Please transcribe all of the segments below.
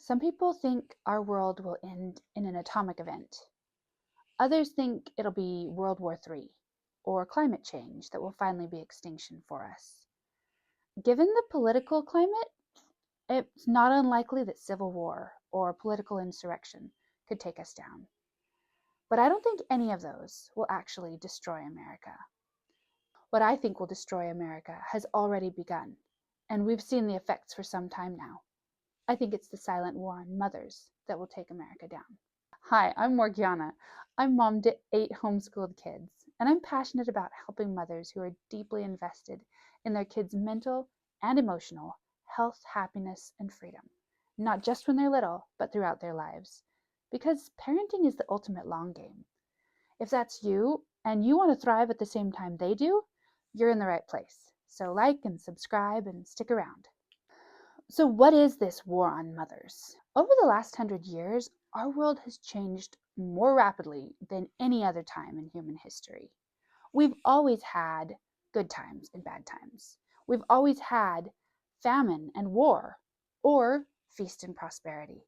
Some people think our world will end in an atomic event. Others think it'll be World War III or climate change that will finally be extinction for us. Given the political climate, it's not unlikely that civil war or political insurrection could take us down. But I don't think any of those will actually destroy America. What I think will destroy America has already begun, and we've seen the effects for some time now. I think it's the silent war on mothers that will take America down. Hi, I'm Morgiana. I'm mom to 8 homeschooled kids, and I'm passionate about helping mothers who are deeply invested in their kids' mental and emotional health, happiness, and freedom, not just when they're little, but throughout their lives. Because parenting is the ultimate long game. If that's you, and you want to thrive at the same time they do, you're in the right place. So like and subscribe and stick around. So what is this war on mothers? Over the last 100 years, our world has changed more rapidly than any other time in human history. We've always had good times and bad times. We've always had famine and war, or feast and prosperity.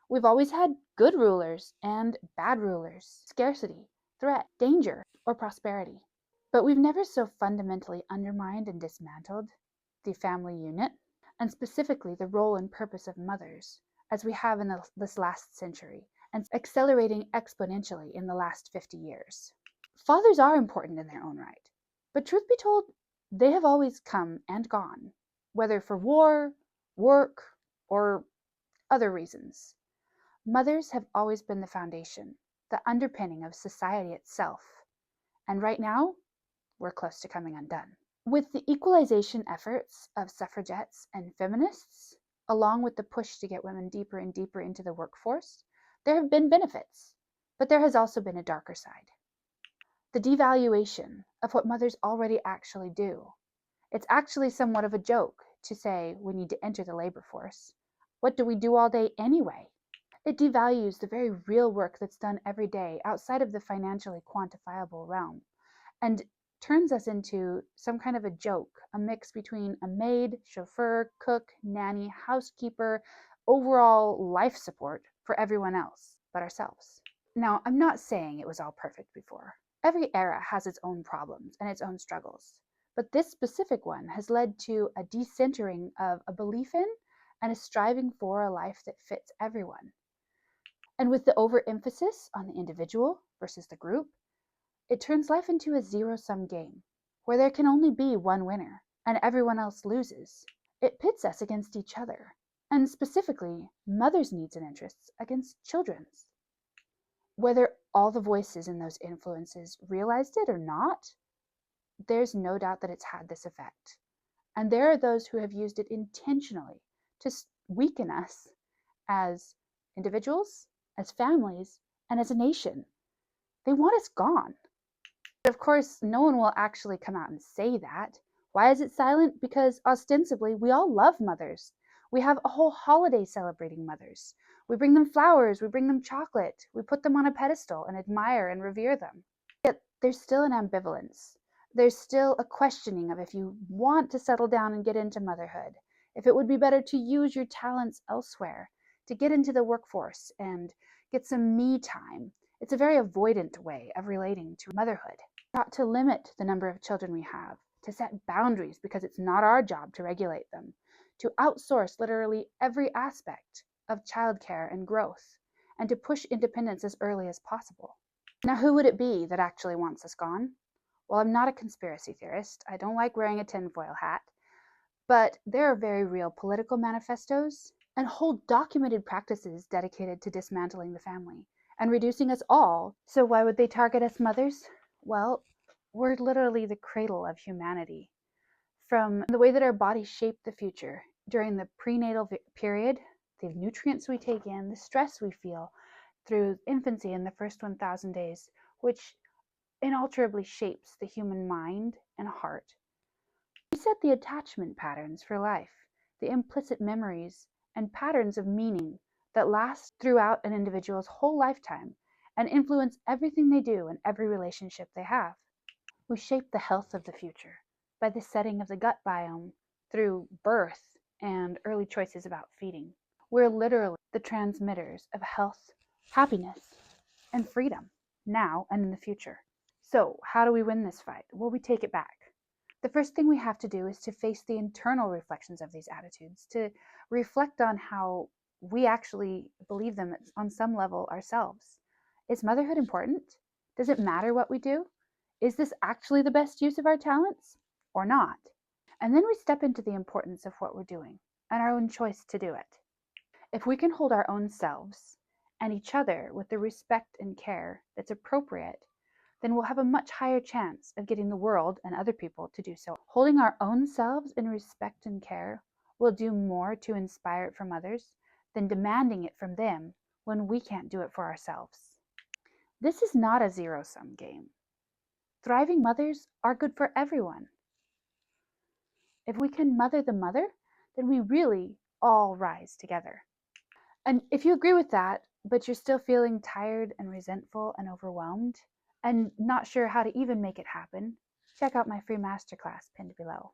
We've always had good rulers and bad rulers, scarcity, threat, danger, or prosperity. But we've never so fundamentally undermined and dismantled the family unit, and specifically the role and purpose of mothers, as we have in this last century, and accelerating exponentially in the last 50 years. Fathers are important in their own right, but truth be told, they have always come and gone, whether for war, work, or other reasons. Mothers have always been the foundation, the underpinning of society itself, and right now, we're close to coming undone. With the equalization efforts of suffragettes and feminists, along with the push to get women deeper and deeper into the workforce, there have been benefits, but there has also been a darker side. The devaluation of what mothers already actually do. It's actually somewhat of a joke to say we need to enter the labor force. What do we do all day anyway? It devalues the very real work that's done every day outside of the financially quantifiable realm, and turns us into some kind of a joke, a mix between a maid, chauffeur, cook, nanny, housekeeper, overall life support for everyone else but ourselves. Now, I'm not saying it was all perfect before. Every era has its own problems and its own struggles, but this specific one has led to a decentering of a belief in and a striving for a life that fits everyone. And with the overemphasis on the individual versus the group, it turns life into a zero-sum game, where there can only be one winner, and everyone else loses. It pits us against each other, and specifically, mothers' needs and interests against children's. Whether all the voices in those influences realized it or not, there's no doubt that it's had this effect. And there are those who have used it intentionally to weaken us as individuals, as families, and as a nation. They want us gone. Of course, no one will actually come out and say that. Why is it silent? Because ostensibly, we all love mothers. We have a whole holiday celebrating mothers. We bring them flowers, we bring them chocolate, we put them on a pedestal and admire and revere them. Yet there's still an ambivalence. There's still a questioning of if you want to settle down and get into motherhood, if it would be better to use your talents elsewhere, to get into the workforce and get some me time. It's a very avoidant way of relating to motherhood. We ought to limit the number of children we have, to set boundaries because it's not our job to regulate them, to outsource literally every aspect of childcare and growth, and to push independence as early as possible. Now, who would it be that actually wants us gone? Well, I'm not a conspiracy theorist. I don't like wearing a tinfoil hat, but there are very real political manifestos and whole documented practices dedicated to dismantling the family and reducing us all. So why would they target us mothers? Well, we're literally the cradle of humanity. From the way that our bodies shape the future during the prenatal period, the nutrients we take in, the stress we feel through infancy in the first 1,000 days, which inalterably shapes the human mind and heart. We set the attachment patterns for life, the implicit memories and patterns of meaning that last throughout an individual's whole lifetime and influence everything they do and every relationship they have. We shape the health of the future by the setting of the gut biome through birth and early choices about feeding. We're literally the transmitters of health, happiness, and freedom, now and in the future. So, how do we win this fight? Well, we take it back. The first thing we have to do is to face the internal reflections of these attitudes, to reflect on how we actually believe them on some level ourselves. Is motherhood important? Does it matter what we do? Is this actually the best use of our talents or not? And then we step into the importance of what we're doing and our own choice to do it. If we can hold our own selves and each other with the respect and care that's appropriate, then we'll have a much higher chance of getting the world and other people to do so. Holding our own selves in respect and care will do more to inspire it from others than demanding it from them when we can't do it for ourselves. This is not a zero-sum game. Thriving mothers are good for everyone. If we can mother the mother, then we really all rise together. And if you agree with that, but you're still feeling tired and resentful and overwhelmed and not sure how to even make it happen, check out my free masterclass pinned below.